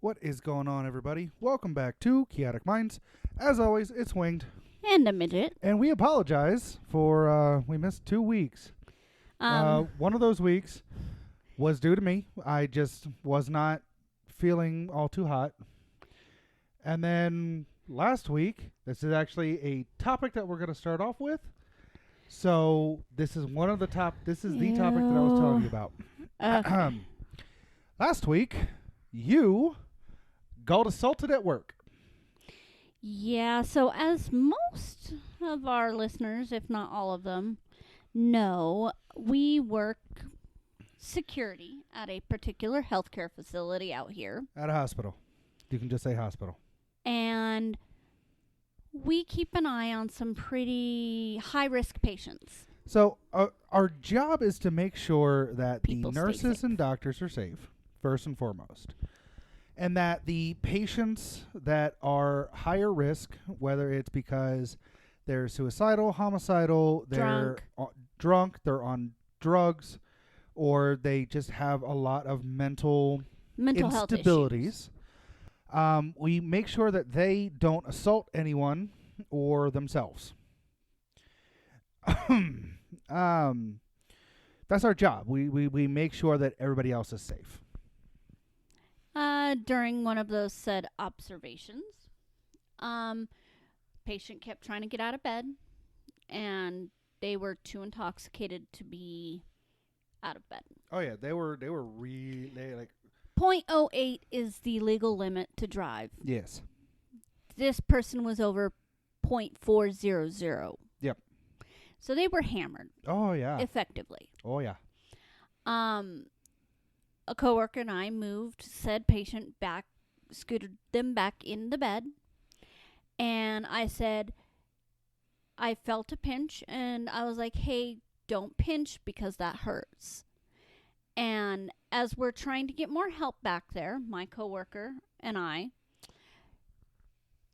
What is going on, everybody? Welcome back to Chaotic Minds. As always, it's Winged, And a midget. and we apologize for we missed 2 weeks. One of those weeks was due to me. I just was not feeling all too hot. And then last week, this is actually a topic that we're going to start off with. So this is one of the this is the topic that I was telling you about. Okay. Last week, you got assaulted at work. Yeah, so as most of our listeners, if not all of them, know, we work security at a particular healthcare facility out here. At a hospital. You can just say hospital. And we keep an eye on some pretty high-risk patients. So our job is to make sure that People the stay nurses safe. and doctors are safe, first and foremost. And that the patients that are higher risk, whether it's because they're suicidal, homicidal, they're drunk, they're on drugs, or they just have a lot of mental health instabilities, issues. we make sure that they don't assault anyone or themselves. That's our job. We make sure that everybody else is safe. During one of those said observations, patient kept trying to get out of bed, and they were too intoxicated to be out of bed. Oh yeah, they were really like 0.08 is the legal limit to drive. yes. This person was over 0.400. Yep. So they were hammered Oh yeah. effectively. Oh yeah. A coworker and I moved said patient back, scooted them back in the bed, and I said, I felt a pinch, and I was like, hey, don't pinch because that hurts. And as we're trying to get more help back there, my coworker and I,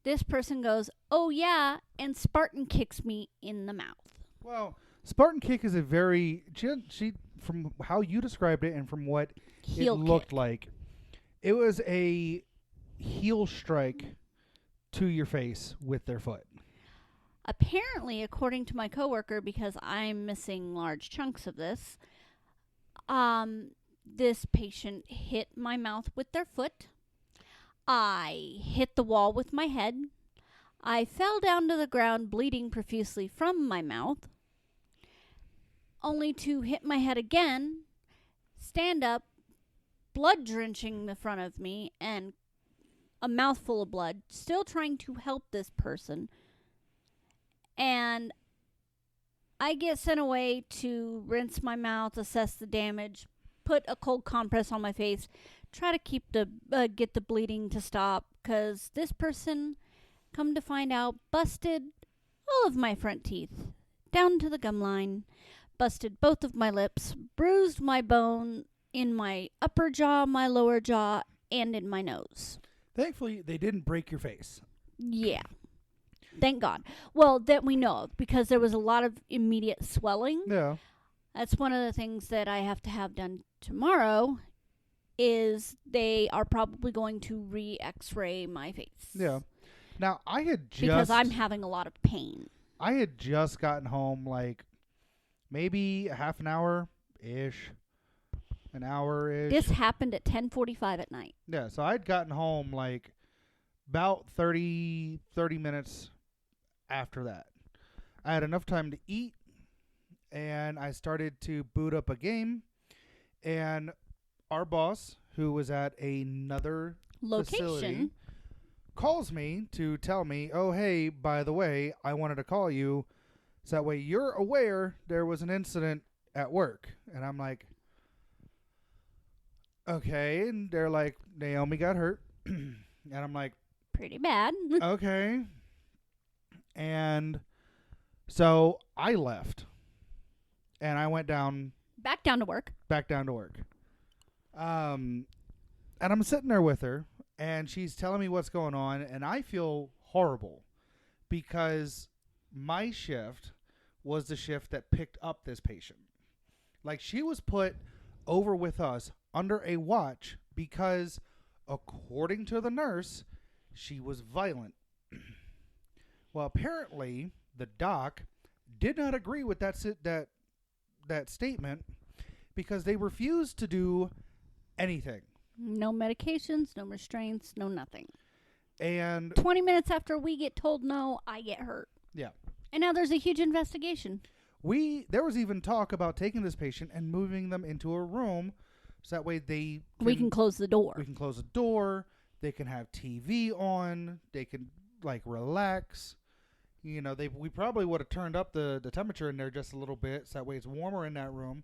this person goes, oh yeah, and Spartan kicks me in the mouth. Well, Spartan kick is a very she from how you described it and from what Heel it looked kick. like, it was a heel strike to your face with their foot. Apparently, according to my coworker, because I'm missing large chunks of this, this patient hit my mouth with their foot. I hit the wall with my head. I fell down to the ground, bleeding profusely from my mouth, only to hit my head again, stand up, blood drenching the front of me, and a mouthful of blood, still trying to help this person. And I get sent away to rinse my mouth, assess the damage, put a cold compress on my face, try to keep get the bleeding to stop, because this person, come to find out, busted all of my front teeth down to the gum line, busted both of my lips, bruised my bone in my upper jaw, my lower jaw, and in my nose. Thankfully, they didn't break your face. Yeah. Thank God. Well, that we know of, because there was a lot of immediate swelling. Yeah. That's one of the things that I have to have done tomorrow, is they are probably going to re-x-ray my face. Yeah. Now, I had just... Because I'm having a lot of pain. I had just gotten home, like, maybe a half an hour-ish. An hour-ish. This happened at 10:45 at night. Yeah, so I'd gotten home, like, about 30 minutes after that. I had enough time to eat, and I started to boot up a game, and our boss, who was at another facility, Location. calls me to tell me, oh, hey, by the way, I wanted to call you so that way you're aware there was an incident at work. And I'm like, okay. And they're like, Naomi got hurt. And I'm like, Pretty bad. okay. And so I left. And I went Back down to work. back down to work. And I'm sitting there with her, and she's telling me what's going on, and I feel horrible because my shift was the shift that picked up this patient. Like, she was put over with us under a watch because according to the nurse, she was violent. Well, apparently, the doc did not agree with that statement because they refused to do anything. No medications, no restraints, no nothing. And 20 minutes after we get told no, I get hurt. yeah. And now there's a huge investigation. There was even talk about taking this patient and moving them into a room so that way we can close the door. We can close the door. They can have TV on. They can relax. You know, we probably would have turned up the temperature in there just a little bit so that way it's warmer in that room,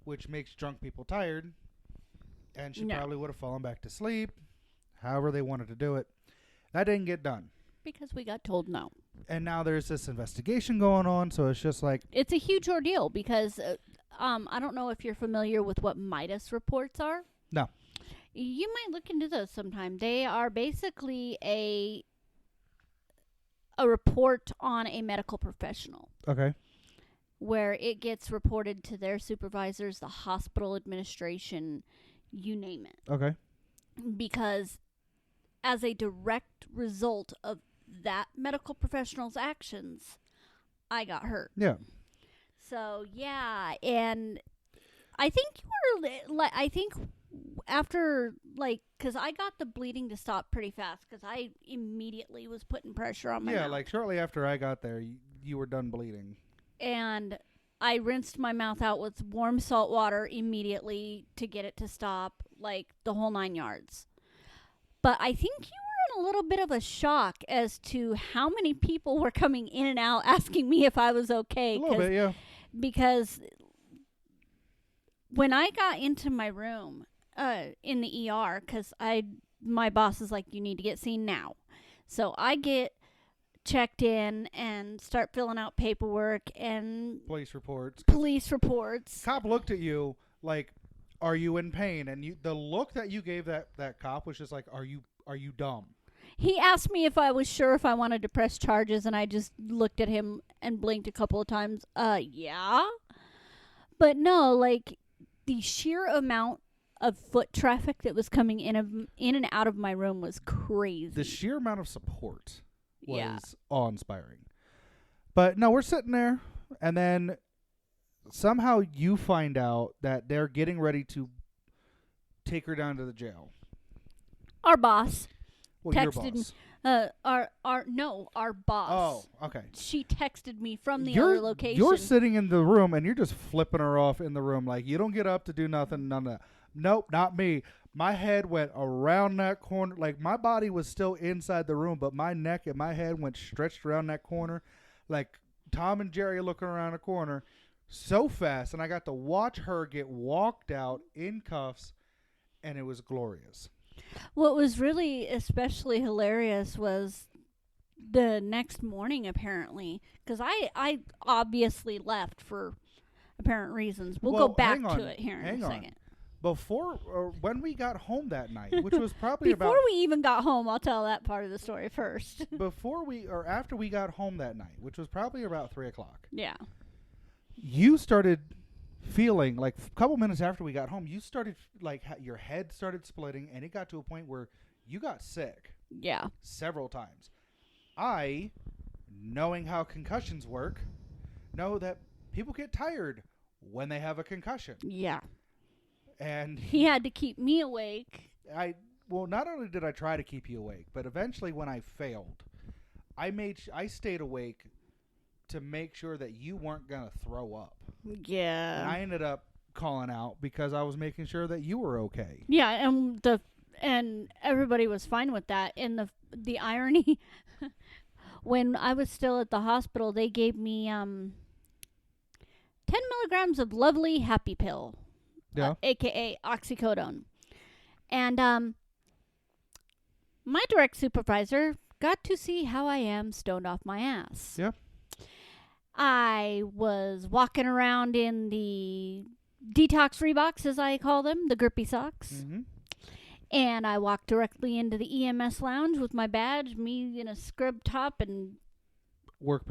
which makes drunk people tired. And she probably would have fallen back to sleep. However they wanted to do it. That didn't get done. Because we got told no. And now there's this investigation going on, so it's just like... It's a huge ordeal because I don't know if you're familiar with what Midas reports are. No. You might look into those sometime. They are basically a report on a medical professional. Okay. Where it gets reported to their supervisors, the hospital administration, you name it. Okay. Because as a direct result of that medical professional's actions, I got hurt. Yeah. So, yeah, and I think you were, I think after, because I got the bleeding to stop pretty fast because I immediately was putting pressure on my mouth. Shortly after I got there, you were done bleeding. And I rinsed my mouth out with warm salt water immediately to get it to stop, the whole 9 yards. But I think you were in a little bit of a shock as to how many people were coming in and out asking me if I was okay. A little bit, yeah. Because when I got into my room in the ER, because my boss is like, you need to get seen now. So I get checked in and start filling out paperwork and police reports. Cop looked at you like, are you in pain? And the look that you gave that cop was just like, are you dumb? He asked me if I was sure if I wanted to press charges, and I just looked at him and blinked a couple of times. Yeah. But no, the sheer amount of foot traffic that was coming in and out of my room was crazy. The sheer amount of support was awe-inspiring. But no, we're sitting there, and then somehow you find out that they're getting ready to take her down to the jail. Our boss texted me. Our boss. Oh, okay. She texted me from the other location. You're sitting in the room and you're just flipping her off in the room like you don't get up to do nothing, none of that. Nope, not me. My head went around that corner. My body was still inside the room, but my neck and my head went stretched around that corner like Tom and Jerry looking around a corner so fast, and I got to watch her get walked out in cuffs, and it was glorious. What was really especially hilarious was the next morning, apparently, because I obviously left for apparent reasons. We'll go back to it here in a second. When we got home that night, which was probably before we even got home, I'll tell that part of the story first. After we got home that night, which was probably about 3:00. Yeah. You started feeling a couple minutes after we got home, you started your head started splitting, and it got to a point where you got sick. Yeah. Several times. I, knowing how concussions work, know that people get tired when they have a concussion. Yeah. And he had to keep me awake. Not only did I try to keep you awake, but eventually when I failed, I stayed awake to make sure that you weren't going to throw up. Yeah. And I ended up calling out because I was making sure that you were okay. Yeah, and everybody was fine with that. And the irony, when I was still at the hospital, they gave me 10 milligrams of lovely happy pill. Yeah. AKA oxycodone. And my direct supervisor got to see how I am stoned off my ass. Yeah. I was walking around in the detox Reeboks, as I call them, the grippy socks. Mm-hmm. And I walked directly into the EMS lounge with my badge, me in a scrub top and work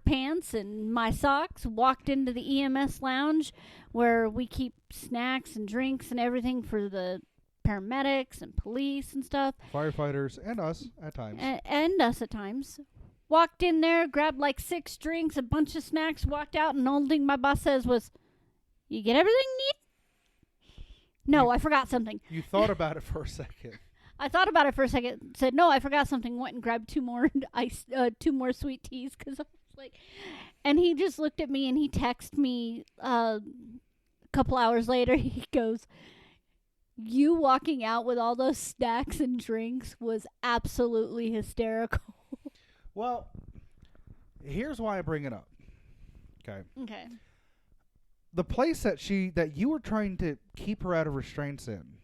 pants and my socks, walked into the EMS lounge where we keep snacks and drinks and everything for the paramedics and police and stuff. Firefighters and us at times. And us at times. Walked in there, grabbed like 6 drinks, a bunch of snacks, walked out, and the only thing my boss says was, "You get everything you need?" No, I forgot something. You thought about it for a second. I thought about it for a second, said, "No, I forgot something," went and grabbed 2 more two more sweet teas, because I was like, and he just looked at me and he texted me a couple hours later. He goes, "You walking out with all those snacks and drinks was absolutely hysterical." Well, here's why I bring it up. Okay. Okay. The place that you were trying to keep her out of restraints in,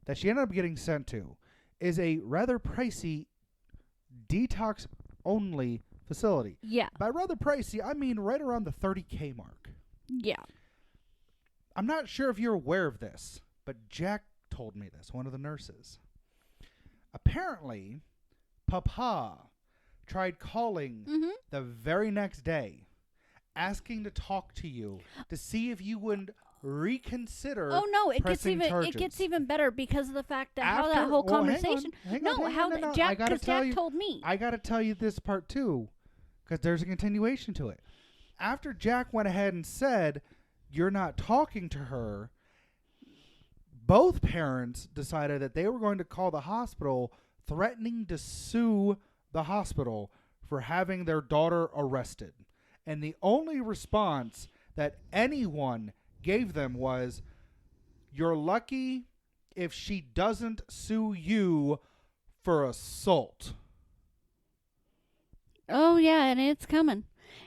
that she ended up getting sent to, is a rather pricey detox only facility. Yeah. By rather pricey, I mean right around the $30K mark. Yeah. I'm not sure if you're aware of this, but Jack told me this, one of the nurses. Apparently, Papa tried calling the very next day, asking to talk to you to see if you would reconsider. Oh no, it charges. gets even better because of the fact that After, how that whole conversation. Hang on, Jack told me. I got to tell you this part too, because there's a continuation to it. After Jack went ahead and said, "You're not talking to her," both parents decided that they were going to call the hospital, threatening to sue the hospital for having their daughter arrested. And the only response that anyone gave them was, "You're lucky if she doesn't sue you for assault." Oh yeah, and it's coming.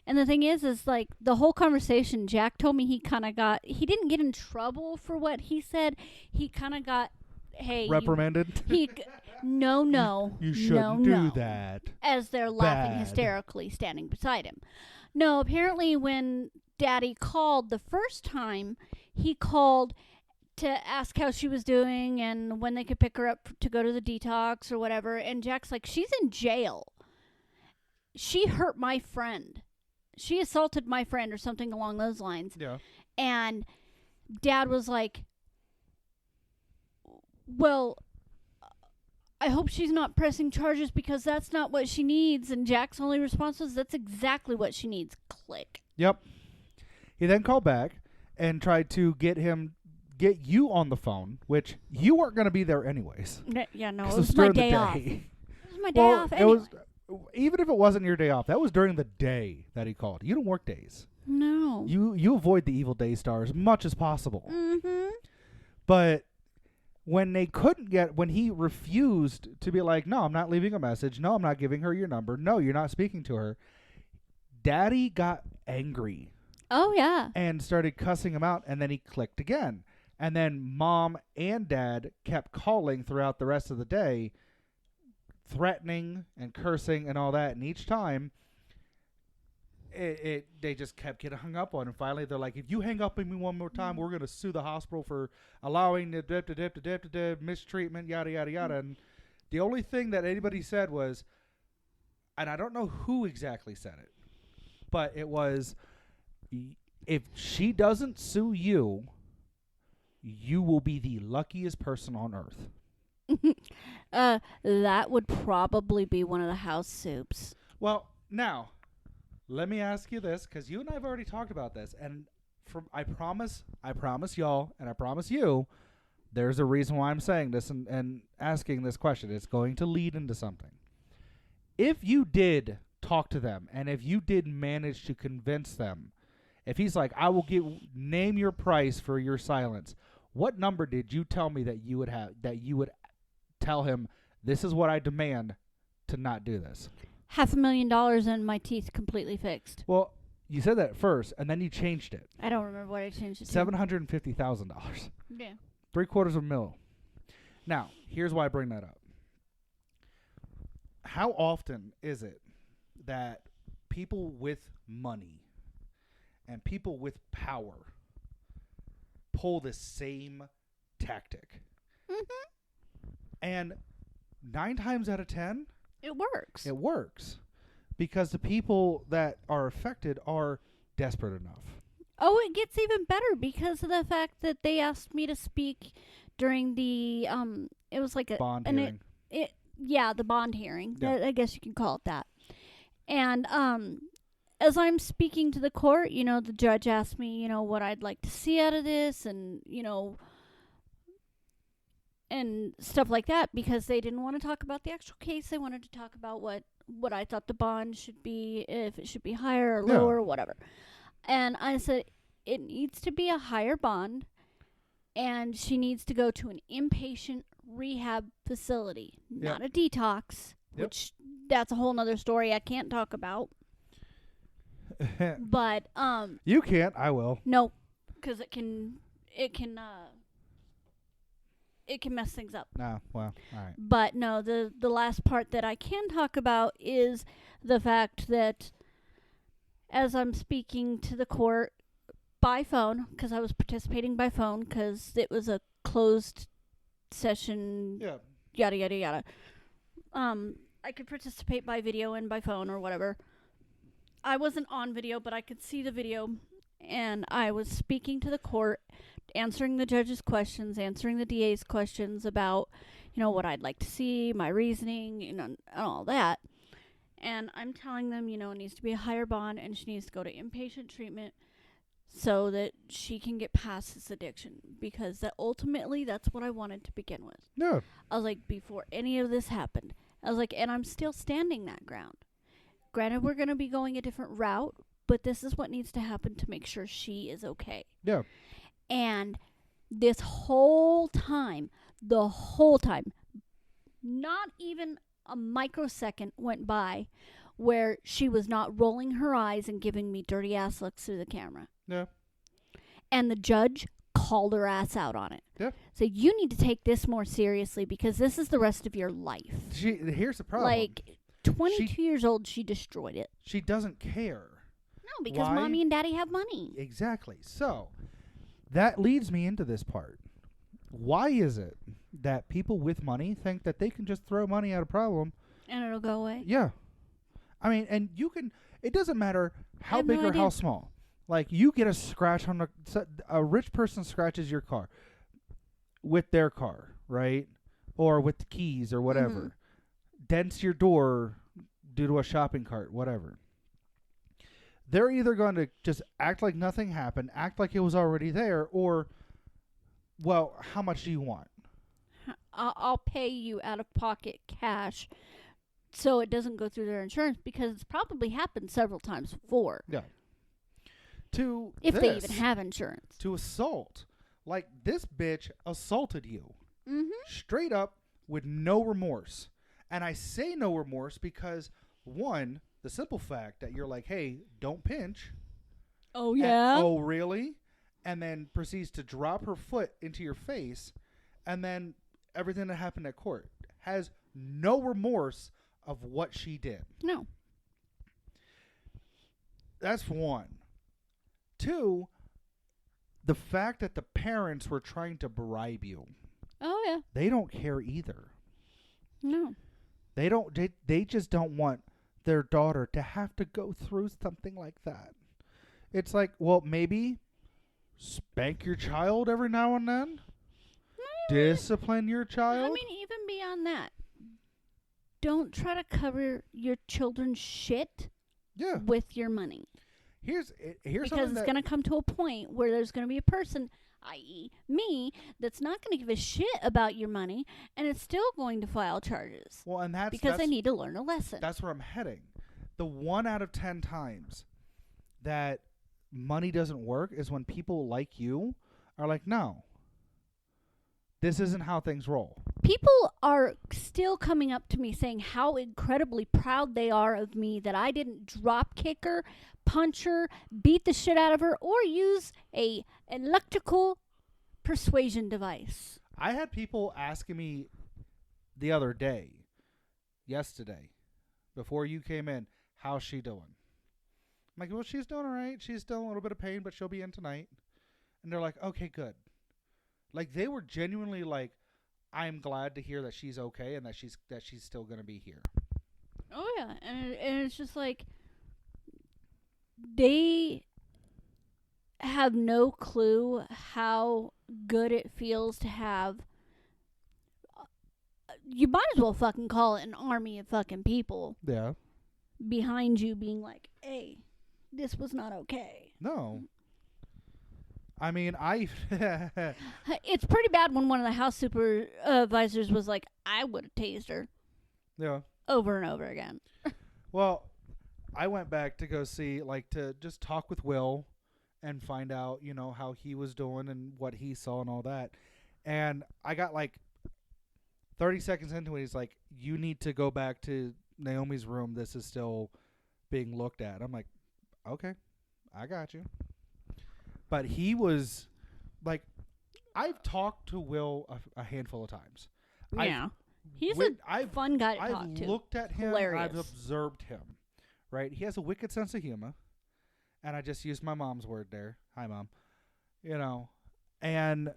And the thing is like the whole conversation, Jack told me he didn't get in trouble for what he said. He kind of got, reprimanded. No. You shouldn't do that. As they're laughing hysterically standing beside him. No, apparently when Daddy called the first time, he called to ask how she was doing and when they could pick her up to go to the detox or whatever. And Jack's like, "She's in jail. She hurt my friend. She assaulted my friend," or something along those lines. Yeah. And Dad was like, "Well, I hope she's not pressing charges because that's not what she needs." And Jack's only response was, "That's exactly what she needs." Click. Yep. He then called back and tried to get you on the phone, which you weren't going to be there anyways. Yeah, no, it was my day off. It was my day off anyway. Even if it wasn't your day off, that was during the day that he called. You don't work days. No. You avoid the evil day star as much as possible. Mm-hmm. But when he refused to be like, "No, I'm not leaving a message. No, I'm not giving her your number. No, you're not speaking to her," Daddy got angry. Oh, yeah. And started cussing him out, and then he clicked again. And then Mom and Dad kept calling throughout the rest of the day, threatening and cursing and all that. And each time, they just kept getting hung up on. And finally, they're like, "If you hang up on me one more time, we're going to sue the hospital for allowing the mistreatment, yada, yada, yada." And the only thing that anybody said was, and I don't know who exactly said it, but it was, "If she doesn't sue you, you will be the luckiest person on earth." That would probably be one of the house soups. Well, now, let me ask you this, because you and I have already talked about this, and I promise y'all, and I promise you, there's a reason why I'm saying this and asking this question. It's going to lead into something. If you did talk to them, and if you did manage to convince them, if he's like, "I will name your price for your silence," what number did you tell me that you would tell him, "This is what I demand to not do this"? $500,000 and my teeth completely fixed. Well, you said that at first, and then you changed it. I don't remember what I changed it to. $750,000. Yeah. $750,000. Now, here's why I bring that up. How often is it that people with money and people with power pull the same tactic? Mm-hmm. And 9 times out of 10, it works. It works because the people that are affected are desperate enough. Oh, it gets even better because of the fact that they asked me to speak during the it was like a bond hearing. The bond hearing. Yeah. I guess you can call it that. And as I'm speaking to the court, the judge asked me, what I'd like to see out of this, and and stuff like that, because they didn't want to talk about the actual case. They wanted to talk about what I thought the bond should be, if it should be higher or lower or whatever. And I said it needs to be a higher bond, and she needs to go to an inpatient rehab facility, not a detox, which that's a whole nother story I can't talk about. But you can't. I will. No, because it can mess things up. No, well, all right. But no, the last part that I can talk about is the fact that as I'm speaking to the court by phone, because I was participating by phone, because it was a closed session, yada, yada, yada. I could participate by video and by phone or whatever. I wasn't on video, but I could see the video, and I was speaking to the court, answering the judge's questions, answering the DA's questions about, what I'd like to see, my reasoning, and all that. And I'm telling them, it needs to be a higher bond, and she needs to go to inpatient treatment so that she can get past this addiction, because ultimately that's what I wanted to begin with. Yeah. I was like, before any of this happened, I was like, and I'm still standing that ground. Granted, we're going to be going a different route, but this is what needs to happen to make sure she is okay. Yeah. And this whole time, not even a microsecond went by where she was not rolling her eyes and giving me dirty ass looks through the camera. Yeah. And the judge called her ass out on it. Yeah. So you need to take this more seriously, because this is the rest of your life. Here's the problem. Like, 22 years old, she destroyed it. She doesn't care. No, because mommy and daddy have money. Exactly. So, that leads me into this part. Why is it that people with money think that they can just throw money at a problem and it'll go away? Yeah. I mean, and you can, it doesn't matter how big or idea. how small. Like, you get a scratch on a rich person scratches your car with their car, right? Or with the keys or whatever. Mm-hmm. Dents your door due to a shopping cart, whatever. They're either going to just act like nothing happened, act like it was already there, or, well, how much do you want? I'll pay you out of pocket cash so it doesn't go through their insurance, because it's probably happened several times before. Yeah. If they even have insurance. To assault. Like, this bitch assaulted you. Mm-hmm. Straight up with no remorse. And I say no remorse because, one, the simple fact that you're like, hey, don't pinch. Oh, yeah? And, oh, really? And then proceeds to drop her foot into your face. And then everything that happened at court. Has no remorse of what she did. No. That's one. Two, the fact that the parents were trying to bribe you. Oh, yeah. They don't care either. No. They just don't want their daughter to have to go through something like that. It's like, well, maybe spank your child every now and then. Discipline your child. I mean, even beyond that, don't try to cover your children's shit with your money. Here's because it's going to come to a point where there's going to be a person, i.e. me, that's not going to give a shit about your money, and it's still going to file charges. Well, and that's because they need to learn a lesson. That's where I'm heading. The 1 out of 10 times that money doesn't work is when people like you are like, no, this isn't how things roll. People are still coming up to me saying how incredibly proud they are of me that I didn't drop kick her, punch her, beat the shit out of her, or use a electrical persuasion device. I had people asking me the other day, yesterday, before you came in, how's she doing? I'm like, well, she's doing all right. She's still in a little bit of pain, but she'll be in tonight. And they're like, okay, good. Like, they were genuinely like, I'm glad to hear that she's okay and that she's still going to be here. Oh, yeah. And it's just like, they have no clue how good it feels to have. You might as well fucking call it an army of fucking people. Yeah. Behind you being like, hey, this was not okay. No. I mean, It's pretty bad when one of the house supervisors was like, I would have tased her. Yeah. Over and over again. Well, I went back to go see, like, to just talk with Will and find out, you know, how he was doing and what he saw and all that. And I got, like, 30 seconds into it, he's like, you need to go back to Naomi's room. This is still being looked at. I'm like, okay, I got you. But he was, like, I've talked to Will a handful of times. Yeah. He's a fun guy to talk to. I've looked at him. Hilarious. I've observed him. Right? He has a wicked sense of humor. And I just used my mom's word there. Hi, Mom. You know. And,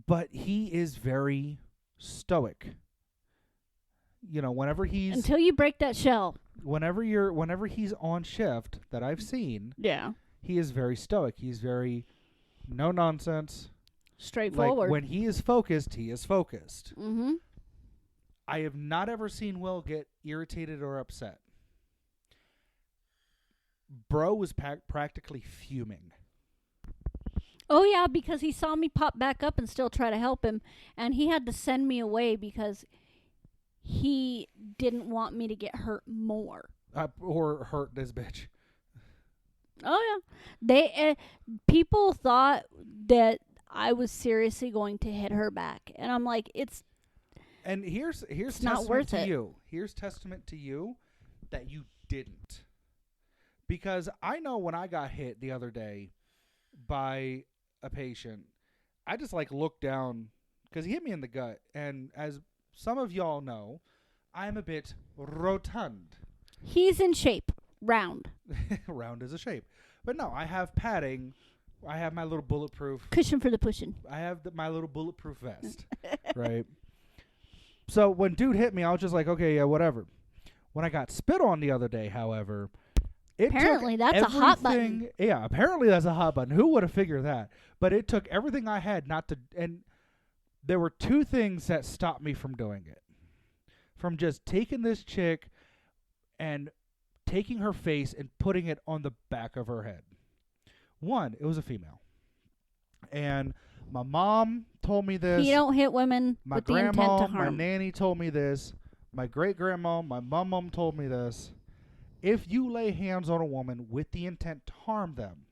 but he is very stoic. You know, whenever he's... Until you break that shell. Whenever he's on shift that I've seen... Yeah. He is very stoic. He's very no nonsense. Straightforward. Like, when he is focused, he is focused. Mm-hmm. I have not ever seen Will get irritated or upset. Bro was practically fuming. Oh, yeah, because he saw me pop back up and still try to help him. And he had to send me away because he didn't want me to get hurt more. Or hurt this bitch. Oh, yeah. People thought that I was seriously going to hit her back. And I'm like, it's... And here's not worth testament to it. you. Here's testament to you that you didn't. Because I know when I got hit the other day by a patient, I just like looked down because he hit me in the gut. And as some of y'all know, I'm a bit rotund. He's in shape. Round. Round is a shape. But no, I have padding. I have my little bulletproof. Cushion for the pushing. I have my little bulletproof vest. Right? So when dude hit me, I was just like, okay, yeah, whatever. When I got spit on the other day, however, apparently that's a hot button. Yeah, apparently that's a hot button. Who would have figured that? But it took everything I had not to. And there were two things that stopped me from doing it. From just taking this chick and taking her face and putting it on the back of her head. One, it was a female. And my mom told me this. You don't hit women with the intent to harm. My nanny told me this. My great-grandma, my mom told me this. If you lay hands on a woman with the intent to harm them,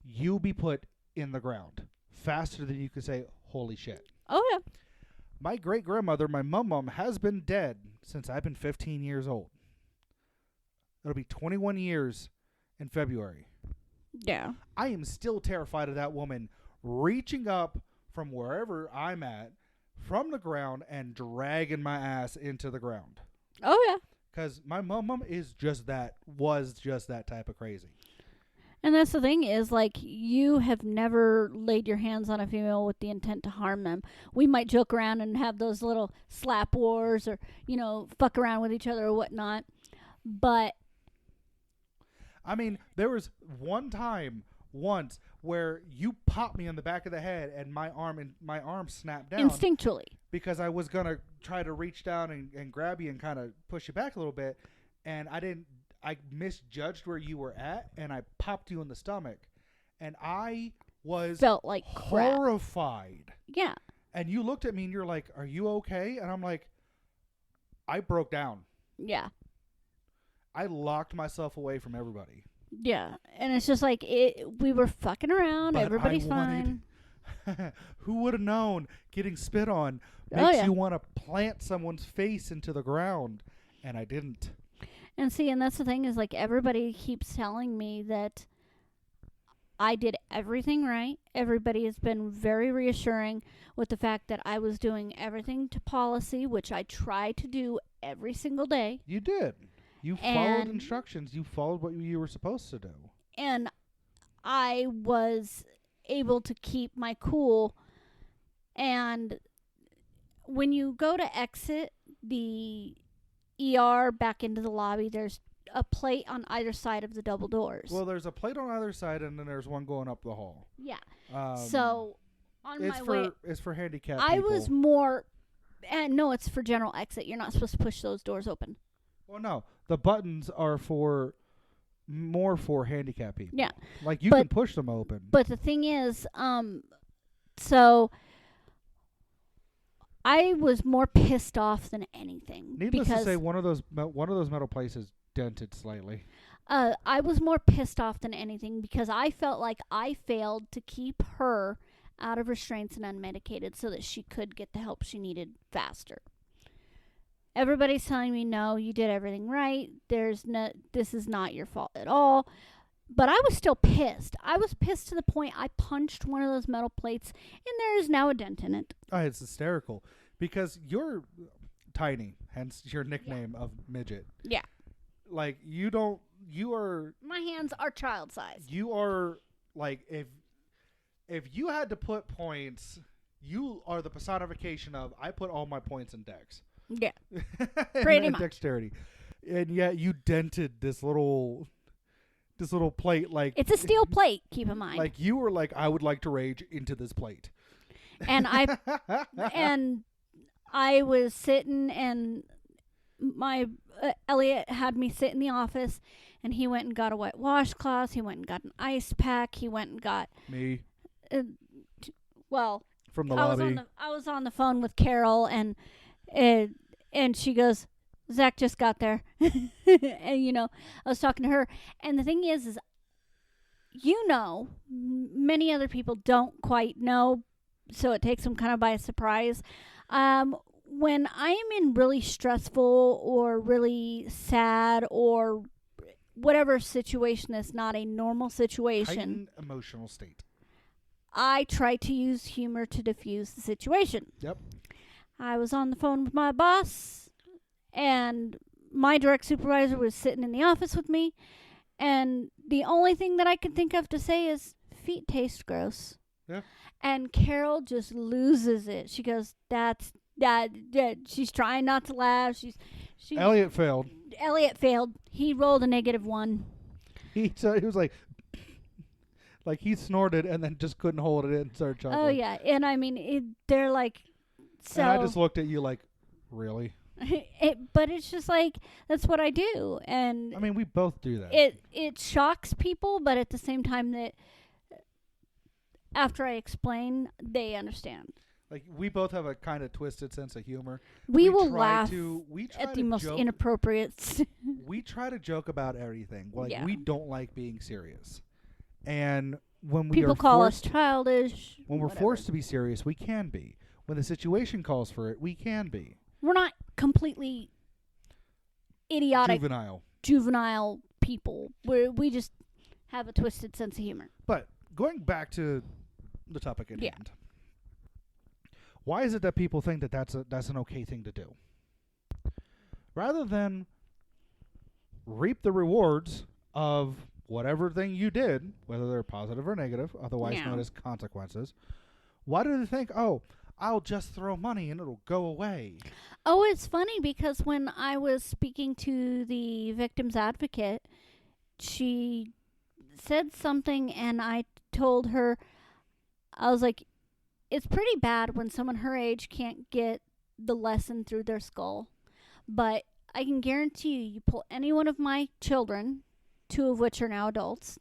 you'll be put in the ground faster than you could say, holy shit. Oh, yeah. My great-grandmother, my mom, has been dead since I've been 15 years old. It'll be 21 years in February. Yeah. I am still terrified of that woman reaching up from wherever I'm at from the ground and dragging my ass into the ground. Oh, yeah. Because my mom was just that type of crazy. And that's the thing is, like, you have never laid your hands on a female with the intent to harm them. We might joke around and have those little slap wars or, you know, fuck around with each other or whatnot. But I mean, there was once where you popped me on the back of the head and my arm snapped down. Instinctually. Because I was going to try to reach down and grab you and kind of push you back a little bit. And I misjudged where you were at and I popped you in the stomach. And I felt like horrified. Crap. Yeah. And you looked at me and you're like, are you okay? And I'm like, I broke down. Yeah. I locked myself away from everybody. Yeah. And it's just like, we were fucking around. But everybody's fine. Who would have known getting spit on makes you want to plant someone's face into the ground? And I didn't. And see, and that's the thing is, like, everybody keeps telling me that I did everything right. Everybody has been very reassuring with the fact that I was doing everything to policy, which I try to do every single day. You did. You followed instructions. You followed what you were supposed to do. And I was able to keep my cool. And when you go to exit the ER back into the lobby, there's a plate on either side of the double doors. Well, there's a plate on either side, and then there's one going up the hall. Yeah. So On my way, it's for handicapped I people. was more. And no, it's for general exit. You're not supposed to push those doors open. Well, no, the buttons are more for handicapped people. Yeah, like you can push them open. But the thing is, so I was more pissed off than anything. Needless to say, one of those metal plates is dented slightly. I was more pissed off than anything because I felt like I failed to keep her out of restraints and unmedicated so that she could get the help she needed faster. Everybody's telling me, no, you did everything right. This is not your fault at all. But I was still pissed. I was pissed to the point I punched one of those metal plates, and there is now a dent in it. Oh, it's hysterical because you're tiny, hence your nickname of midget. Yeah. Like you are. My hands are child size. You are like if you had to put points, you are the personification of I put all my points in dex. Yeah. Pretty much. Dexterity. And yet you dented this little plate like it's a steel plate, keep in mind. Like you were like, I would like to rage into this plate. And I was sitting, and my Elliot had me sit in the office, and he went and got a wet washcloth. He went and got an ice pack. He went and got me. From the lobby. I was on the phone with Carol, and she goes, Zach just got there. And, I was talking to her. And the thing is many other people don't quite know, so it takes them kind of by surprise. When I am in really stressful or really sad or whatever situation that's not a normal situation. Heightened emotional state. I try to use humor to diffuse the situation. Yep. I was on the phone with my boss, and my direct supervisor was sitting in the office with me, and the only thing that I could think of to say is, feet taste gross. Yeah. And Carol just loses it. She goes, that's that. She's trying not to laugh. Elliot failed. He rolled a -1. He was like he snorted and then just couldn't hold it in and started chuckling. Oh yeah, and I mean they're like, so. And I just looked at you like, really? But it's just like, that's what I do, and I mean we both do that. It shocks people, but at the same time that after I explain, they understand. Like we both have a kind of twisted sense of humor. We will laugh at the most joke. inappropriate. We try to joke about everything. Like Yeah. we don't like being serious, and when people call us childish. When we're forced to be serious, we can be. When the situation calls for it, we can be. We're not completely idiotic, juvenile people. We just have a twisted sense of humor. But going back to the topic at hand, why is it that people think that that's an okay thing to do? Rather than reap the rewards of whatever thing you did, whether they're positive or negative, otherwise known as consequences, why do they think, oh, I'll just throw money and it'll go away? Oh, it's funny because when I was speaking to the victim's advocate, she said something and I told her, I was like, it's pretty bad when someone her age can't get the lesson through their skull. But I can guarantee you pull any one of my children, 2 of which are now adults.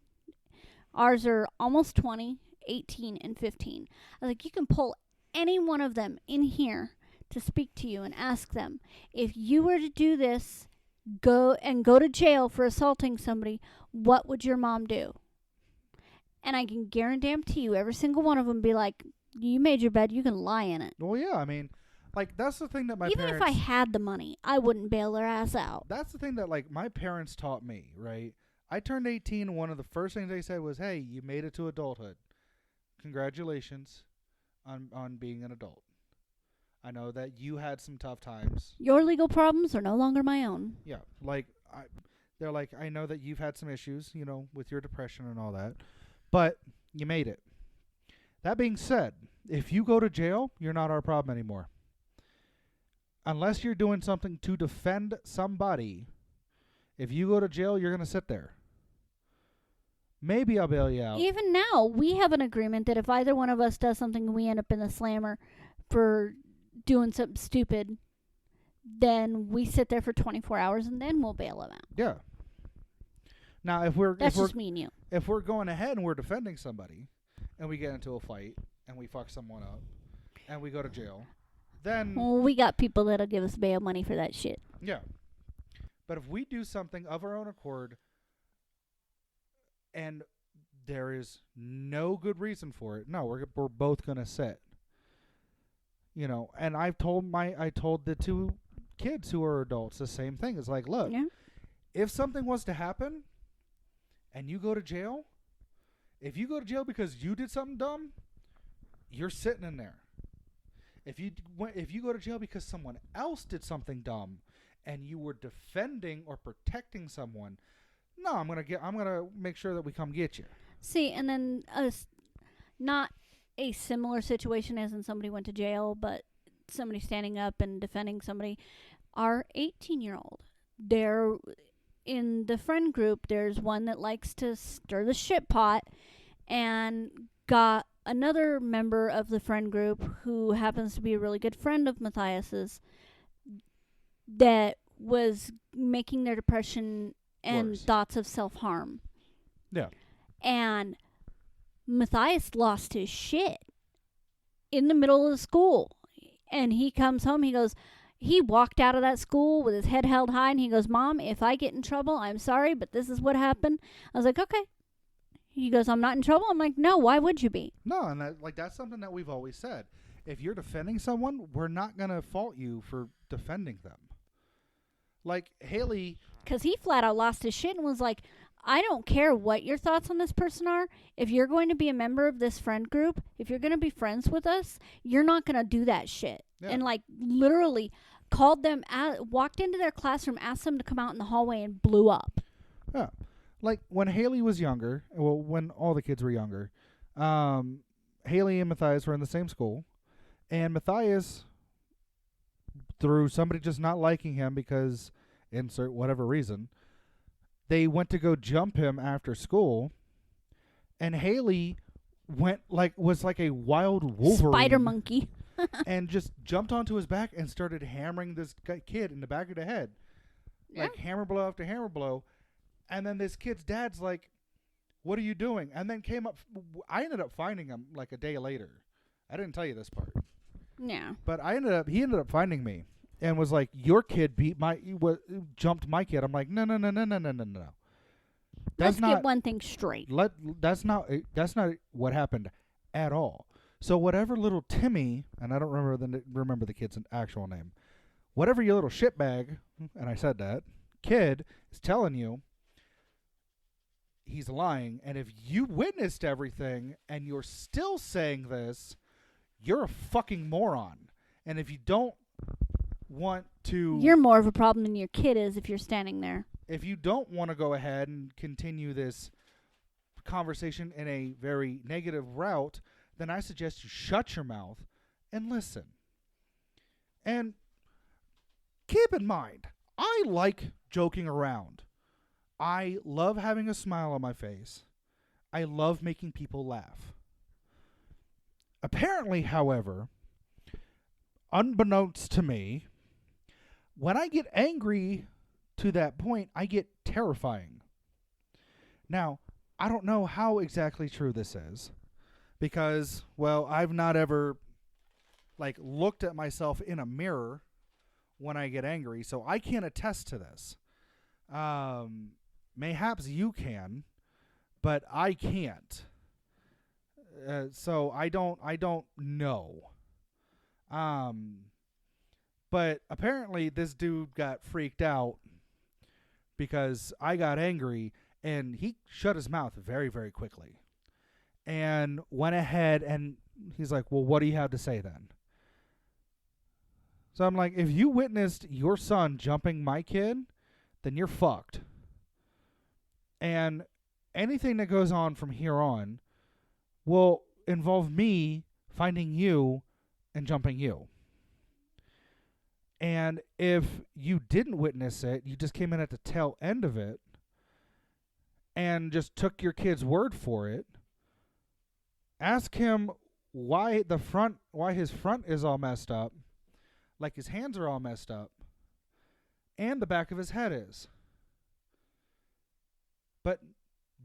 Ours are almost 20, 18, and 15. I was like, you can pull any one of them in here to speak to you and ask them, if you were to do this, go to jail for assaulting somebody, what would your mom do? And I can guarantee you every single one of them be like, you made your bed, you can lie in it. Well, yeah, I mean, like, that's the thing that my Even parents... if I had the money, I wouldn't bail their ass out. That's the thing that, like, my parents taught me, right? I turned 18, and one of the first things they said was, hey, you made it to adulthood. Congratulations on being an adult. I know that you had some tough times. Your legal problems are no longer my own. Yeah, like, they're like, I know that you've had some issues, with your depression and all that, but you made it. That being said, if you go to jail, you're not our problem anymore. Unless you're doing something to defend somebody, if you go to jail, you're going to sit there. maybe I'll bail you out. Even now, we have an agreement that if either one of us does something and we end up in the slammer for doing something stupid, then we sit there for 24 hours and then we'll bail him out. Yeah. Now, That's just me and you. If we're going ahead and we're defending somebody, and we get into a fight and we fuck someone up, and we go to jail, then Well, we got people that'll give us bail money for that shit. yeah. But if we do something of our own accord, and there is no good reason for it, no, we're both gonna sit. You know, and I told the two kids who are adults the same thing. It's like, look, Yeah. if something was to happen, and you go to jail, if you go to jail because you did something dumb, you're sitting in there. If you go to jail because someone else did something dumb, and you were defending or protecting someone, no, I'm gonna make sure that we come get you. See, and then not a similar situation as in somebody went to jail, but somebody standing up and defending somebody. Our 18-year-old, they're in the friend group. There's one that likes to stir the shit pot, and got another member of the friend group who happens to be a really good friend of Matthias's that was making their depression and Worse. thoughts of self-harm. Yeah. And Matthias lost his shit in the middle of the school. And he comes home, he walked out of that school with his head held high, and he goes, Mom, if I get in trouble, I'm sorry, but this is what happened. I was like, okay. He goes, I'm not in trouble? I'm like, no, why would you be? No, and that's something that we've always said. If you're defending someone, we're not going to fault you for defending them. Like, Haley... Because he flat out lost his shit and was like, I don't care what your thoughts on this person are. If you're going to be a member of this friend group, if you're going to be friends with us, you're not going to do that shit. Yeah. And, like, literally called them out, walked into their classroom, asked them to come out in the hallway, and blew up. Yeah. Like, when Haley was younger, well, when all the kids were younger, Haley and Matthias were in the same school, and Matthias, through somebody just not liking him because, insert whatever reason, they went to go jump him after school, and Haley was like a wild Wolverine. Spider monkey. And just jumped onto his back and started hammering this kid in the back of the head. Yeah. Like, hammer blow after hammer blow. And then this kid's dad's like, what are you doing? And then came up. I ended up finding him like a day later. I didn't tell you this part. Yeah. But he ended up finding me and was like, your kid jumped my kid. I'm like, no. Let's get one thing straight. That's not what happened at all. So whatever little Timmy, and I don't remember the kid's actual name, whatever your little shitbag, and I said that, kid is telling you, he's lying. And if you witnessed everything and you're still saying this, you're a fucking moron. And if you don't want to... You're more of a problem than your kid is if you're standing there. If you don't want to go ahead and continue this conversation in a very negative route, then I suggest you shut your mouth and listen. And keep in mind, I like joking around. I love having a smile on my face. I love making people laugh. Apparently, however, unbeknownst to me, when I get angry to that point, I get terrifying. Now, I don't know how exactly true this is because, well, I've not ever looked at myself in a mirror when I get angry, so I can't attest to this. Mayhaps you can, but I can't. So I don't know. But apparently this dude got freaked out because I got angry, and he shut his mouth very, very quickly and went ahead, and he's like, well, what do you have to say then? So I'm like, if you witnessed your son jumping my kid, then you're fucked. And anything that goes on from here on will involve me finding you and jumping you. And if you didn't witness it, you just came in at the tail end of it, and just took your kid's word for it, ask him why his front is all messed up, like his hands are all messed up, and the back of his head is. But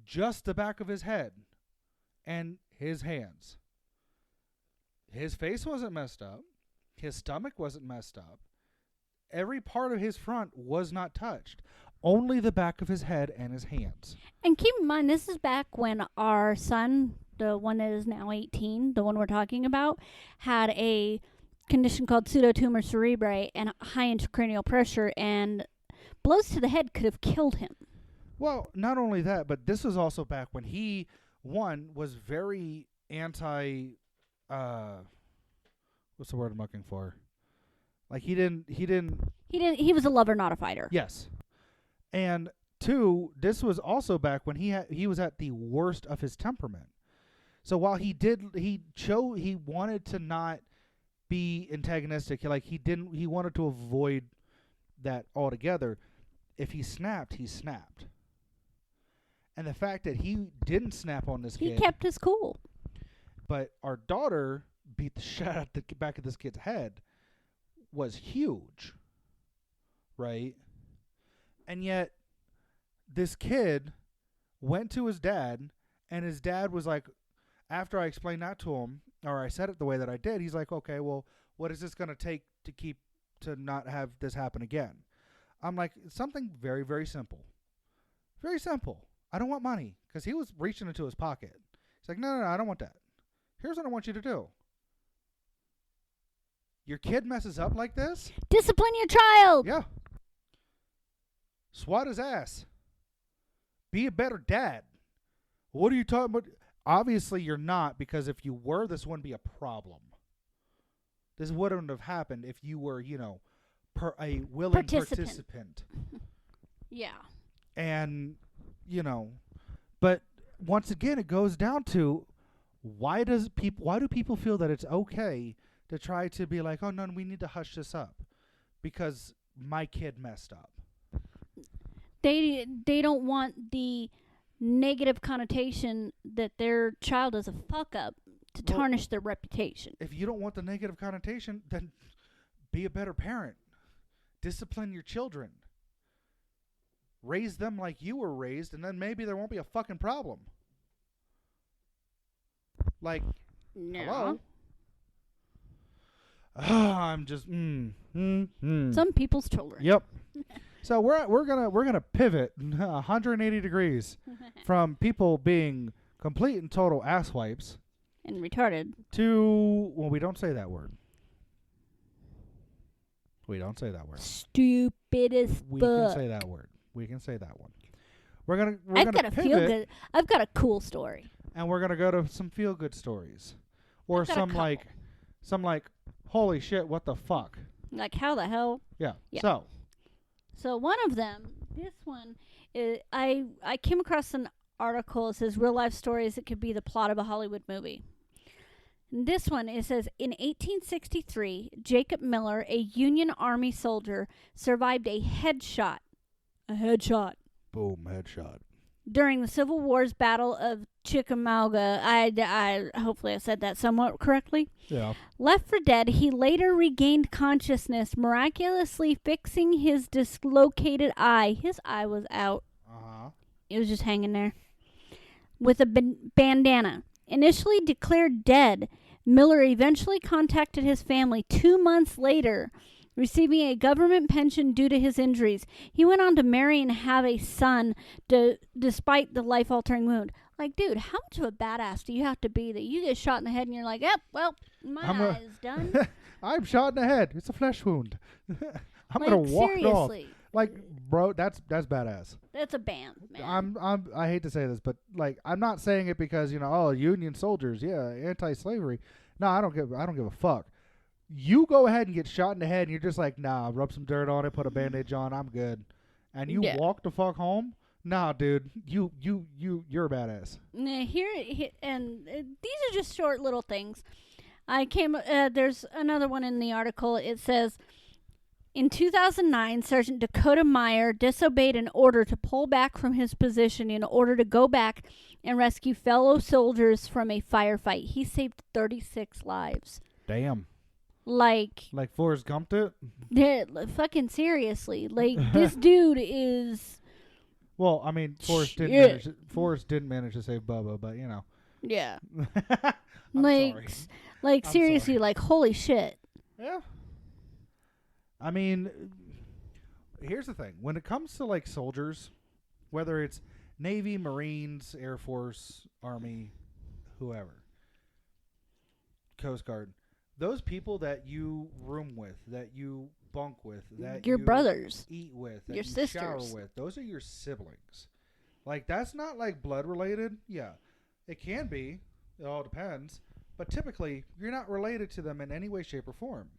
just the back of his head and his hands. His face wasn't messed up. His stomach wasn't messed up. Every part of his front was not touched. Only the back of his head and his hands. And keep in mind, this is back when our son, the one that is now 18, the one we're talking about, had a condition called pseudotumor cerebri and high intracranial pressure, and blows to the head could have killed him. Well, not only that, but this was also back when he, was very anti, what's the word I'm looking for? Like, he was a lover, not a fighter. Yes. And 2, this was also back when he was at the worst of his temperament. So while he wanted to not be antagonistic, like he wanted to avoid that altogether. If he snapped, he snapped. And the fact that he didn't snap on this kid. He kept his cool. But our daughter beat the shit out of the back of this kid's head was huge. Right? And yet, this kid went to his dad, and his dad was like, after I explained that to him, or I said it the way that I did, he's like, okay, well, what is this going to take to not have this happen again? I'm like, it's something very, very simple. Very simple. I don't want money, because he was reaching into his pocket. He's like, no, I don't want that. Here's what I want you to do. Your kid messes up like this? Discipline your child! Yeah. Swat his ass. Be a better dad. What are you talking about? Obviously, you're not, because if you were, this wouldn't be a problem. This wouldn't have happened if you were, a willing participant. Yeah. And, but once again, it goes down to why do people feel that it's okay to try to be like, oh, no, we need to hush this up because my kid messed up. They don't want the negative connotation that their child is a fuck up to tarnish their reputation. If you don't want the negative connotation, then be a better parent. Discipline your children. Raise them like you were raised, and then maybe there won't be a fucking problem. Like, hello? I'm just Some people's children. Yep. So we're gonna pivot 180 degrees from people being complete and total asswipes and retarded to, well, we don't say that word. We don't say that word. Stupid as fuck. We can say that word. We can say that one. I've got a feel good. I've got a cool story. And we're gonna go to some feel good stories, or some like, holy shit, what the fuck? Like, how the hell? Yeah. So one of them, this one, is, I came across an article. It says real life stories that could be the plot of a Hollywood movie. And this one, it says, in 1863, Jacob Miller, a Union Army soldier, survived a headshot. A headshot. Boom, headshot. During the Civil War's Battle of Chickamauga. I hopefully I said that somewhat correctly. Yeah. Left for dead, he later regained consciousness, miraculously fixing his dislocated eye. His eye was out. Uh-huh. It was just hanging there. With a bandana. Initially declared dead, Miller eventually contacted his family 2 months later, receiving a government pension due to his injuries. He went on to marry and have a son despite the life-altering wound. Like, dude, how much of a badass do you have to be that you get shot in the head and you're like, yep, well, my eye is done. I'm shot in the head. It's a flesh wound. I'm going to walk it off. Like, bro, that's badass. That's a band, man. I hate to say this, but like, I'm not saying it because, Union soldiers, yeah, anti-slavery. No, I don't give a fuck. You go ahead and get shot in the head and you're just like, nah, rub some dirt on it, put a bandage on, I'm good. And you walk the fuck home? Nah, dude, you're a badass. Here, and these are just short little things. There's another one in the article. It says, In 2009, Sergeant Dakota Meyer disobeyed an order to pull back from his position in order to go back and rescue fellow soldiers from a firefight. He saved 36 lives. Damn. Like Forrest Gumped it? Yeah, fucking seriously. Like, this dude is... Well, I mean, Forrest didn't manage to save Bubba, but, you know. Yeah. Sorry. Like, I'm seriously, sorry. like, holy shit. Yeah. I mean, here's the thing. When it comes to, like, soldiers, whether it's Navy, Marines, Air Force, Army, whoever, Coast Guard, those people that you room with, that you bunk with, that your you brothers, eat with, that your you sisters, shower with, those are your siblings. Like, that's not, like, blood related. Yeah, it can be. It all depends. But typically, you're not related to them in any way, shape, or form.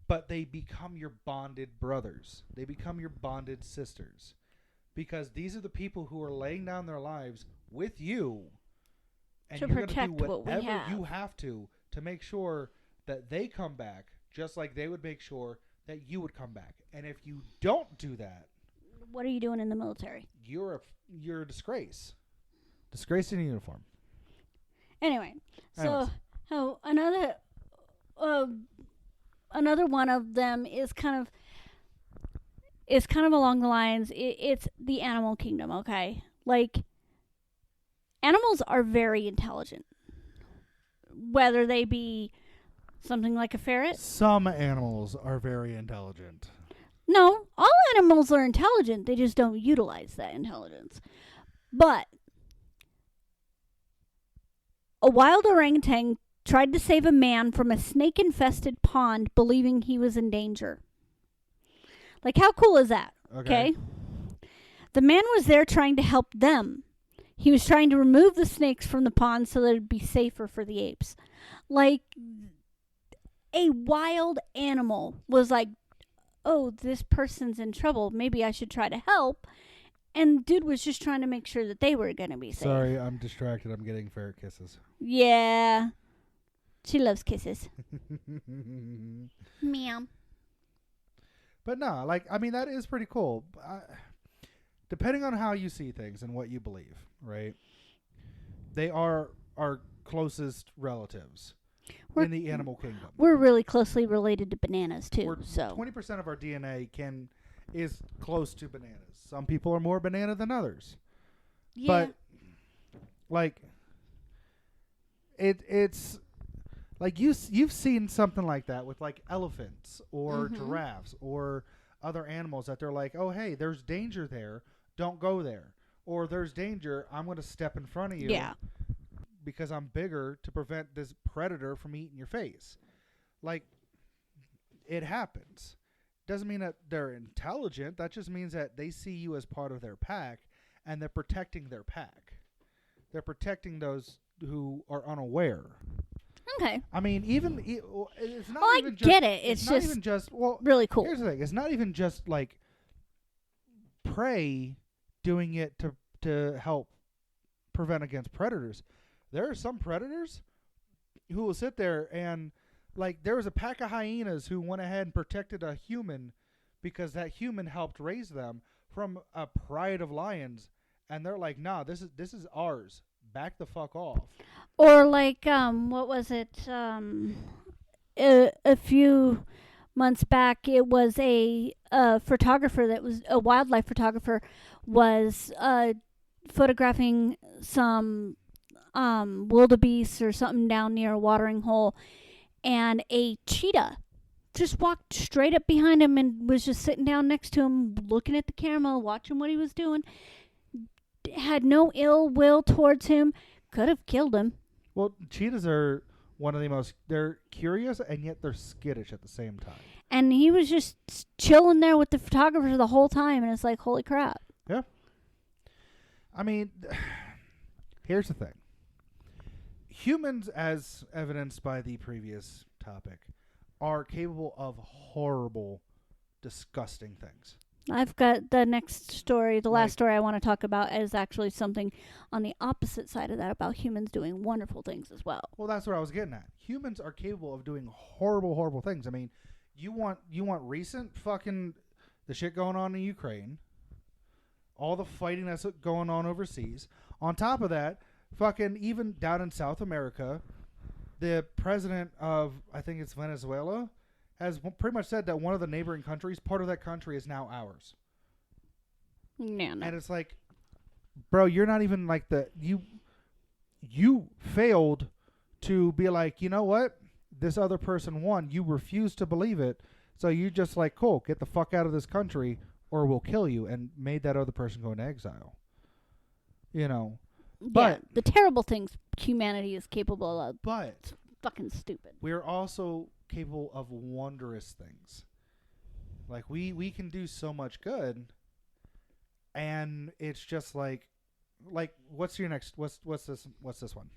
But they become your bonded brothers. They become your bonded sisters. Because these are the people who are laying down their lives with you. And to you're going to protect do what we whatever have. you have to make sure that they come back, just like they would make sure that you would come back. And if you don't do that, what are you doing in the military? You're a disgrace. Disgrace in uniform. Anyway, Anyways. so another one of them is kind of along the lines. It's the animal kingdom. Okay, like, animals are very intelligent, whether they be something like a ferret. Some animals are very intelligent. No, all animals are intelligent. They just don't utilize that intelligence. But a wild orangutan tried to save a man from a snake-infested pond, believing he was in danger. Like, how cool is that? Okay? The man was there trying to help them. He was trying to remove the snakes from the pond so that it'd be safer for the apes. Like, a wild animal was like, oh, this person's in trouble. Maybe I should try to help. And dude was just trying to make sure that they were going to be safe. Sorry, I'm distracted. I'm getting ferret kisses. Yeah. She loves kisses. Meow. But no, like, I mean, that is pretty cool. Depending on how you see things and what you believe, right? They are our closest relatives in the animal kingdom. We're really closely related to bananas, too. 20% of our DNA is close to bananas. Some people are more banana than others. Yeah. But, like, it's like you've seen something like that with, like, elephants or giraffes or other animals that they're like, oh, hey, there's danger there. Don't go there. Or there's danger. I'm going to step in front of you. Yeah. Because I'm bigger to prevent this predator from eating your face. Like, it happens. Doesn't mean that they're intelligent. That just means that they see you as part of their pack, and they're protecting their pack. They're protecting those who are unaware. Okay. I mean, it's not I even get it. It's not just even just really cool. Here's the thing: it's not even just like prey doing it to help prevent against predators. There are some predators who will sit there and, like, there was a pack of hyenas who went ahead and protected a human because that human helped raise them from a pride of lions, and they're like, nah, this is ours. Back the fuck off. Or like, what was it? A few months back, it was a photographer that was a wildlife photographer was photographing some wildebeest or something down near a watering hole, and a cheetah just walked straight up behind him and was just sitting down next to him, looking at the camera, watching what he was doing. Had no ill will towards him. Could have killed him. Well, cheetahs are one of the most, they're curious and yet they're skittish at the same time. And he was just chilling there with the photographer the whole time, and it's like, holy crap. Yeah. I mean, here's the thing. Humans, as evidenced by the previous topic, are capable of horrible, disgusting things. I've got the next story, the last story I want to talk about is actually something on the opposite side of that about humans doing wonderful things as well. Well, that's what I was getting at. Humans are capable of doing horrible, horrible things. I mean, You want recent fucking the shit going on in Ukraine, all the fighting that's going on overseas. On top of that, fucking even down in South America, the president of, I think it's Venezuela, has pretty much said that one of the neighboring countries, part of that country, is now ours. Yeah, no. And it's like, bro, you're not even like you failed to be like, you know what? This other person won. You refused to believe it. So you just like, cool, get the fuck out of this country or we'll kill you, and made that other person go into exile. You know. But the terrible things humanity is capable of. But it's fucking stupid. We're also capable of wondrous things. Like we can do so much good, and it's just like what's your next what's this one?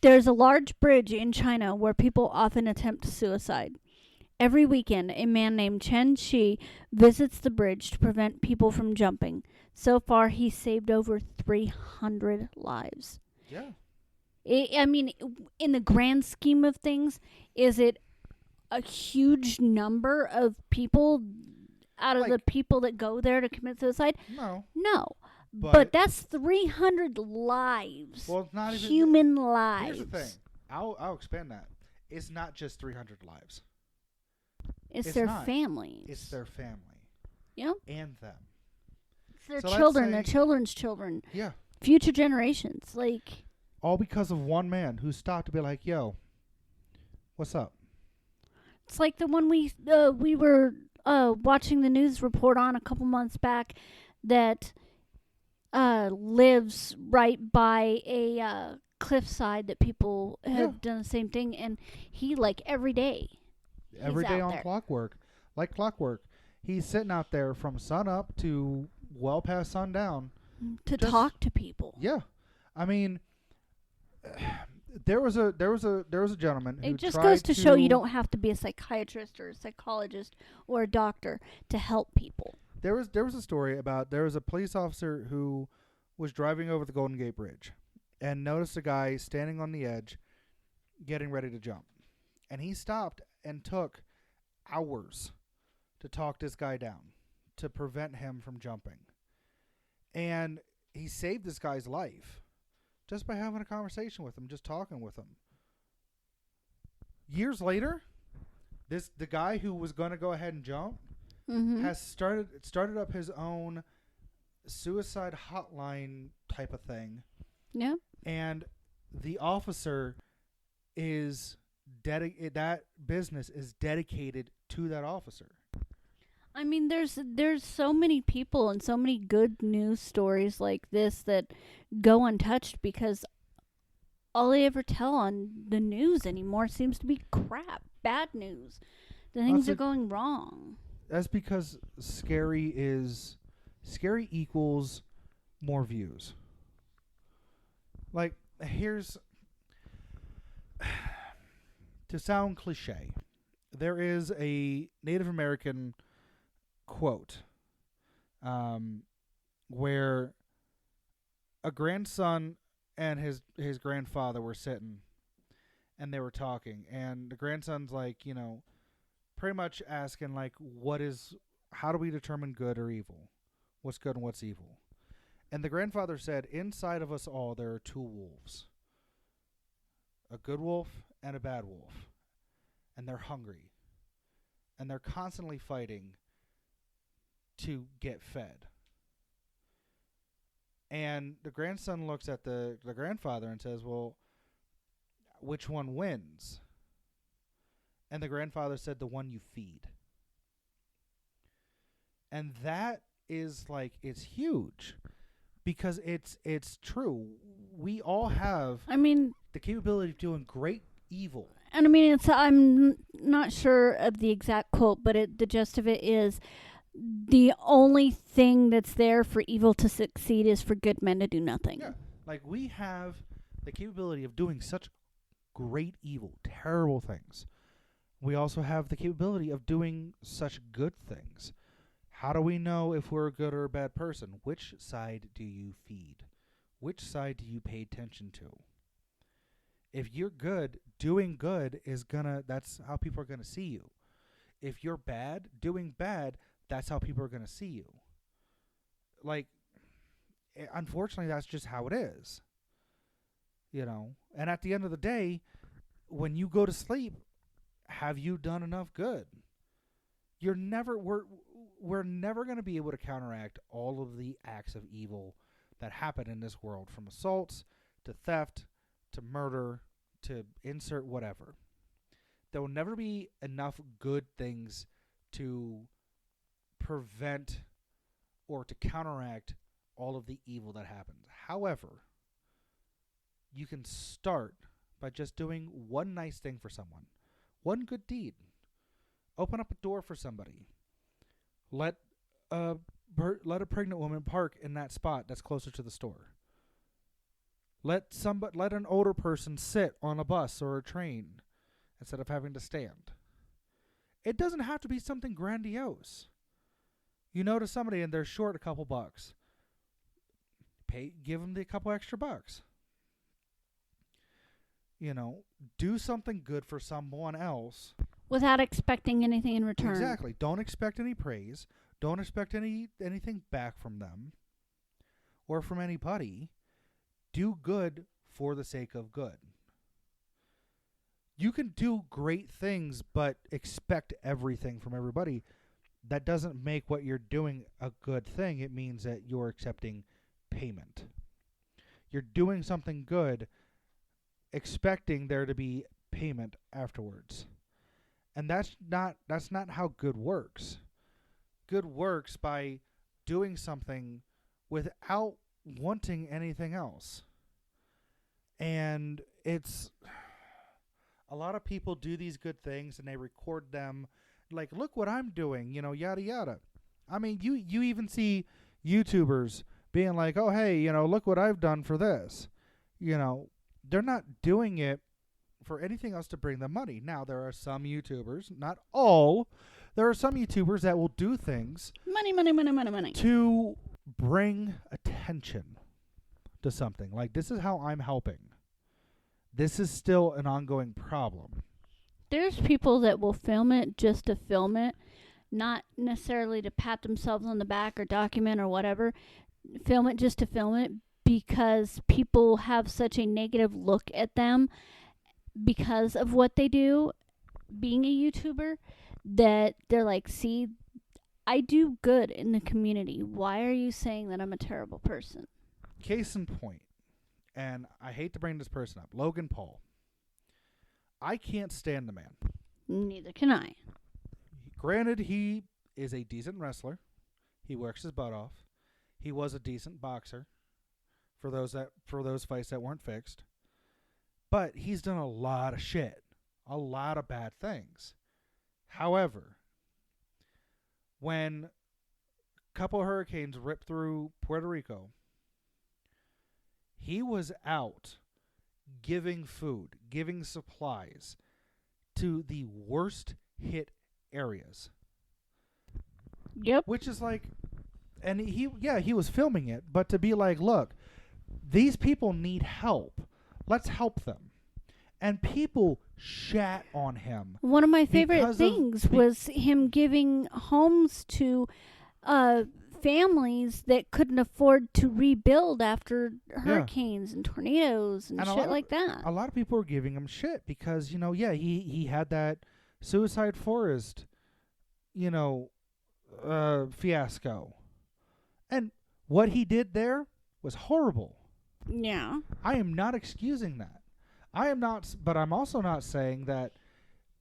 There's a large bridge in China where people often attempt suicide. Every weekend, a man named Chen Shi visits the bridge to prevent people from jumping. So far, he's saved over 300 lives. Yeah. I mean, in the grand scheme of things, is it a huge number of people out of the people that go there to commit suicide? No. No. But that's 300 lives. Well, it's not even human lives. Here's the thing. I'll expand that. It's not just 300 lives. It's their families. It's their family. Yeah. And them. It's their children, their children's children. Yeah. Future generations. Like. All because of one man who stopped to be like, yo, what's up? It's like the one we were watching the news report on a couple months back that lives right by a cliffside that people have done the same thing, and he like every day on clockwork, he's sitting out there from sun up to well past sundown to talk to people. Yeah, I mean, there was a gentleman who it just goes to show you don't have to be a psychiatrist or a psychologist or a doctor to help people. There was a story about there was a police officer who was driving over the Golden Gate Bridge and noticed a guy standing on the edge getting ready to jump. And he stopped and took hours to talk this guy down to prevent him from jumping. And he saved this guy's life just by having a conversation with him, just talking with him. Years later, the guy who was going to go ahead and jump has started up his own suicide hotline type of thing. Yeah. And the officer is that business is dedicated to that officer. I mean, there's so many people and so many good news stories like this that go untouched because all they ever tell on the news anymore seems to be crap, bad news. The things are going wrong. That's because scary equals more views. Like, here's, to sound cliche, there is a Native American quote where a grandson and his grandfather were sitting and they were talking, and the grandson's like, pretty much asking like, how do we determine good or evil? What's good and what's evil? And the grandfather said, inside of us all there are two wolves. A good wolf and a bad wolf. And they're hungry. And they're constantly fighting to get fed. And the grandson looks at the grandfather and says, well, which one wins? And the grandfather said, the one you feed. And that is like, it's huge because it's true. We all have the capability of doing great evil. And I'm not sure of the exact quote, but the gist of it is the only thing that's there for evil to succeed is for good men to do nothing. Yeah. Like, we have the capability of doing such great evil, terrible things. We also have the capability of doing such good things. How do we know if we're a good or a bad person? Which side do you feed? Which side do you pay attention to? If you're good, doing good that's how people are gonna see you. If you're bad, doing bad, that's how people are going to see you. Like, unfortunately, that's just how it is. You know? And at the end of the day, when you go to sleep, have you done enough good? We're never going to be able to counteract all of the acts of evil that happen in this world, from assaults to theft to murder to insert whatever. There will never be enough good things to prevent or to counteract all of the evil that happens. However, you can start by just doing one nice thing for someone, one good deed. Open up a door for somebody. Let a pregnant woman park in that spot that's closer to the store. Let an older person sit on a bus or a train instead of having to stand. It doesn't have to be something grandiose. You notice somebody and they're short a couple bucks. Give them the couple extra bucks. You know, do something good for someone else. Without expecting anything in return. Exactly. Don't expect any praise. Don't expect anything back from them or from anybody. Do good for the sake of good. You can do great things, but expect everything from everybody. That doesn't make what you're doing a good thing. It means that you're accepting payment. You're doing something good, expecting there to be payment afterwards. And that's not how good works. Good works by doing something without wanting anything else. And it's a lot of people do these good things and they record them like, look what I'm doing, you know, yada yada. I mean, you even see YouTubers being like, oh hey, you know, look what I've done for this. You know, they're not doing it for anything else to bring them money. Now, there are some YouTubers, not all, there are some YouTubers that will do things money to bring attention to something. Like, this is how I'm helping. This is still an ongoing problem. There's people that will film it just to film it, not necessarily to pat themselves on the back or document or whatever. Film it just to film it because people have such a negative look at them because of what they do, being a YouTuber, that they're like, see, I do good in the community. Why are you saying that I'm a terrible person? Case in point, and I hate to bring this person up, Logan Paul. I can't stand the man. Neither can I. Granted, he is a decent wrestler. He works his butt off. He was a decent boxer for those fights that weren't fixed. But he's done a lot of shit. A lot of bad things. However, when a couple of hurricanes ripped through Puerto Rico, he was out giving food, giving supplies to the worst hit areas. Yep. Which is like, and he was filming it, but to be like, look, these people need help. Let's help them. And people shat on him. One of my favorite things was him giving homes to families that couldn't afford to rebuild after hurricanes and tornadoes and shit like that. A lot of people were giving him shit because, you know, he had that suicide forest, you know, fiasco. And what he did there was horrible. Yeah. I am not excusing that. But I'm also not saying that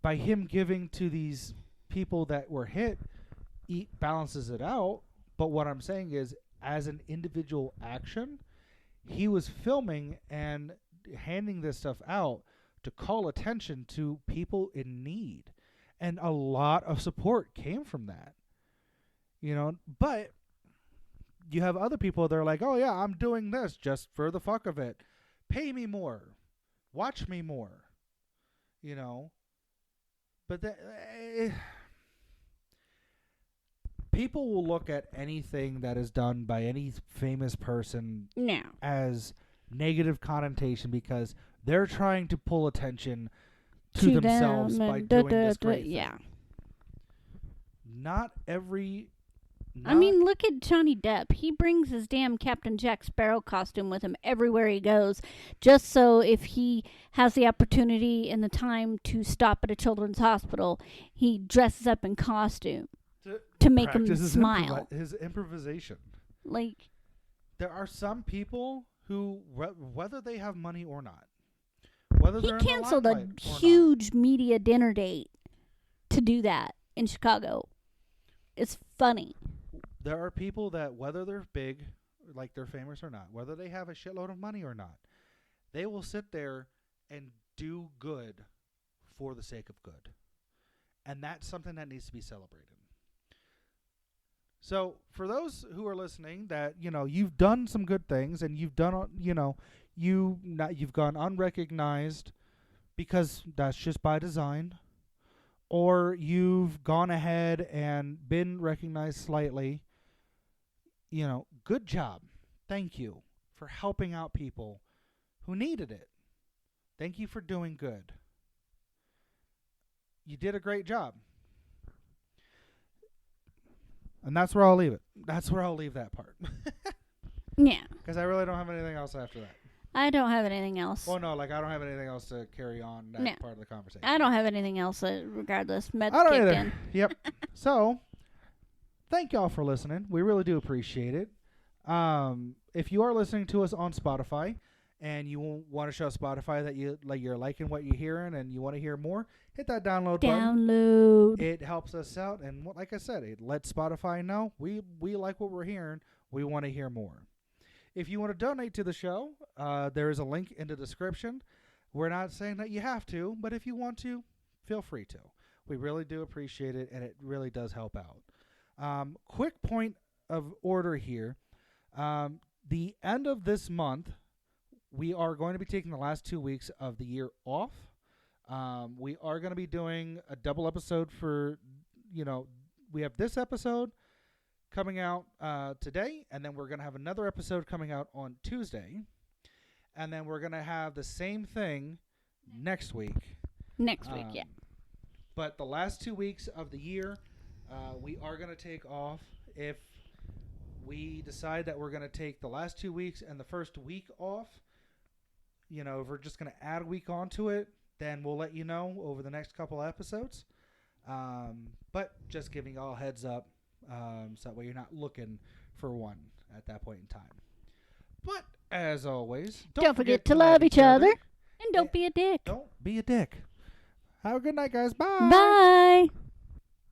by him giving to these people that were hit, balances it out. But what I'm saying is, as an individual action, he was filming and handing this stuff out to call attention to people in need. And a lot of support came from that. You know, but you have other people that are like, oh yeah, I'm doing this just for the fuck of it. Pay me more. Watch me more. You know. But people will look at anything that is done by any famous person as negative connotation because they're trying to pull attention to themselves by doing this great thing. Yeah. not every. I mean, look at Johnny Depp. He brings his damn Captain Jack Sparrow costume with him everywhere he goes, just so if he has the opportunity and the time to stop at a children's hospital, he dresses up in costume to make him smile. His improvisation. Like, there are some people who, whether they have money or not, whether he they're canceled a huge media dinner date to do that in Chicago. It's funny. There are people that, whether they're big, like they're famous or not, whether they have a shitload of money or not, they will sit there and do good for the sake of good. And that's something that needs to be celebrated. So for those who are listening that, you've done some good things and you've done, you've gone unrecognized because that's just by design, or you've gone ahead and been recognized slightly, good job. Thank you for helping out people who needed it. Thank you for doing good. You did a great job. And that's where I'll leave it. That's where I'll leave that part. Yeah. Because I really don't have anything else after that. I don't have anything else. Well, no, I don't have anything else to carry on that part of the conversation. I don't have anything else, regardless. Meds I don't kicked either. in. Yep. So, thank y'all for listening. We really do appreciate it. If you are listening to us on Spotify and you want to show Spotify that you're liking what you're hearing and you want to hear more, hit that download button. It helps us out, and like I said, it lets Spotify know we like what we're hearing. We want to hear more. If you want to donate to the show, there is a link in the description. We're not saying that you have to, but if you want to, feel free to. We really do appreciate it, and it really does help out. Quick point of order here. The end of this month, we are going to be taking the last 2 weeks of the year off. We are going to be doing a double episode for, we have this episode coming out today, and then we're going to have another episode coming out on Tuesday, and then we're going to have the same thing next week. Yeah. But the last 2 weeks of the year, we are going to take off. If we decide that we're going to take the last 2 weeks and the first week off, if we're just going to add a week onto it, then we'll let you know over the next couple episodes. But just giving y'all a heads up. So that way you're not looking for one at that point in time. But as always, don't forget to love each other. And don't be a dick. Don't be a dick. Have a good night, guys. Bye. Bye.